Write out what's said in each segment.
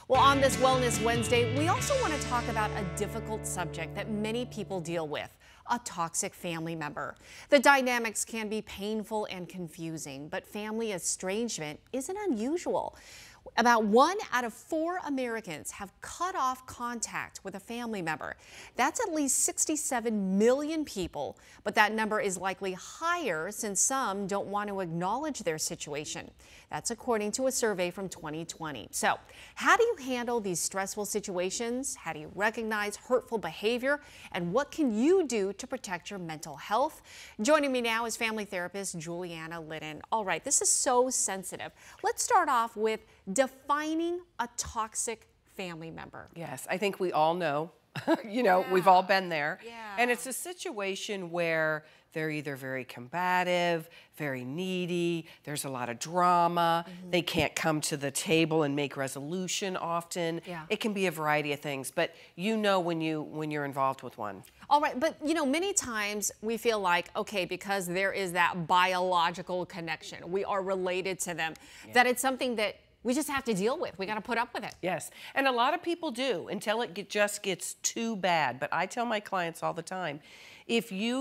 Well, on this Wellness Wednesday, we also want to talk about a difficult subject that many people deal with, a toxic family member. The dynamics can be painful and confusing, but family estrangement isn't unusual. About 1 out of 4 Americans have cut off contact with a family member. That's at least 67 million people, but that number is likely higher since some don't want to acknowledge their situation. That's according to a survey from 2020. So, how do you handle these stressful situations? How do you recognize hurtful behavior? And what can you do to protect your mental health? Joining me now is family therapist Julianna Lyddon. All right, this is so sensitive. Let's start off with defining a toxic family member. Yes, I think we all know, we've all been there. Yeah. And it's a situation where they're either very combative, very needy, there's a lot of drama, they can't come to the table and make resolution often. Yeah. It can be a variety of things, but when you're involved with one. All right, but many times we feel like, okay, because there is that biological connection, we are related to them, that it's something that we just have to deal with. We got to put up with it. Yes, and a lot of people do until it just gets too bad. But I tell my clients all the time,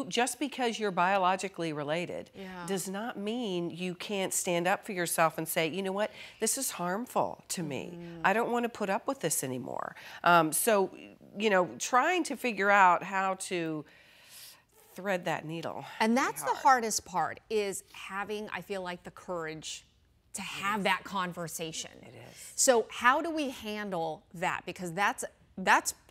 just because you're biologically related does not mean you can't stand up for yourself and say, you know what, this is harmful to me. I don't want to put up with this anymore. So, trying to figure out how to thread that needle. And that's the hardest part, is having, I feel like, the courage to have that conversation. It is. So how do we handle that? Because that's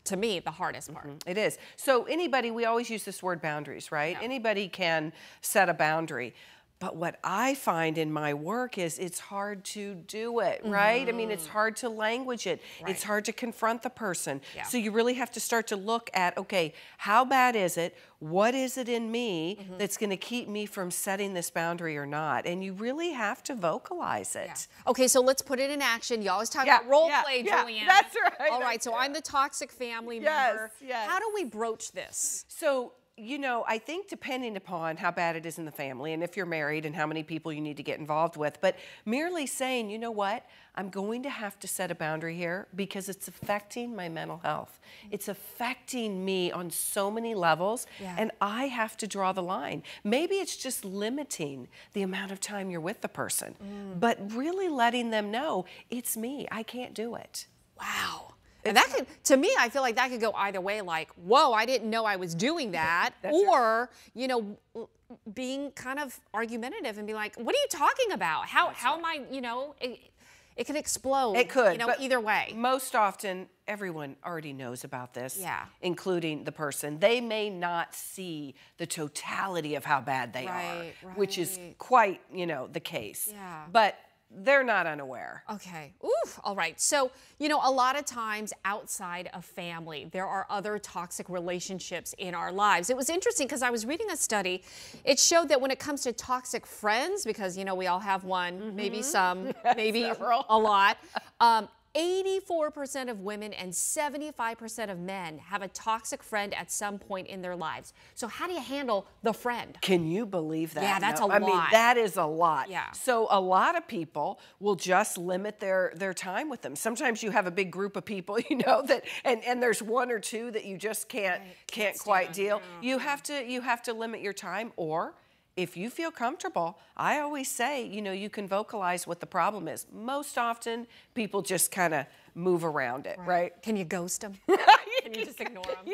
to me the hardest part. It is. So we always use this word boundaries, right? Yeah. Anybody can set a boundary. But what I find in my work is it's hard to do it, right? I mean, it's hard to language it. Right. It's hard to confront the person. Yeah. So you really have to start to look at, okay, how bad is it? What is it in me that's going to keep me from setting this boundary or not? And you really have to vocalize it. Yeah. Okay, so let's put it in action. You always talk about role play, Julianna. That's right. All right, so I'm the toxic family member. Yes. How do we broach this? So, I think depending upon how bad it is in the family and if you're married and how many people you need to get involved with, but merely saying, you know what, I'm going to have to set a boundary here because it's affecting my mental health. It's affecting me on so many levels, and I have to draw the line. Maybe it's just limiting the amount of time you're with the person, but really letting them know, it's me, I can't do it. Wow. And that could, to me, I feel like that could go either way, like, whoa, I didn't know I was doing that. Or, being kind of argumentative and be like, what are you talking about? How am I, it could explode. It could, but either way. Most often, everyone already knows about this, including the person. They may not see the totality of how bad they are, which is quite, the case. Yeah. But they're not unaware. Okay. Oof. All right. So, a lot of times outside of family, there are other toxic relationships in our lives. It was interesting because I was reading a study. It showed that when it comes to toxic friends, because, we all have one, maybe some, maybe a lot, 84% of women and 75% of men have a toxic friend at some point in their lives. So how do you handle the friend? Can you believe that? Yeah, that's a lot. I mean, that is a lot. Yeah. So a lot of people will just limit their time with them. Sometimes you have a big group of people, that and there's one or two that you just can't quite deal. You have to limit your time, or if you feel comfortable, I always say, you can vocalize what the problem is. Most often, people just kind of move around it, right? Can you ghost them? Can you just ignore them?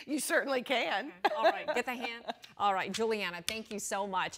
You certainly can. Okay. All right, get the hand. All right, Julianna, thank you so much.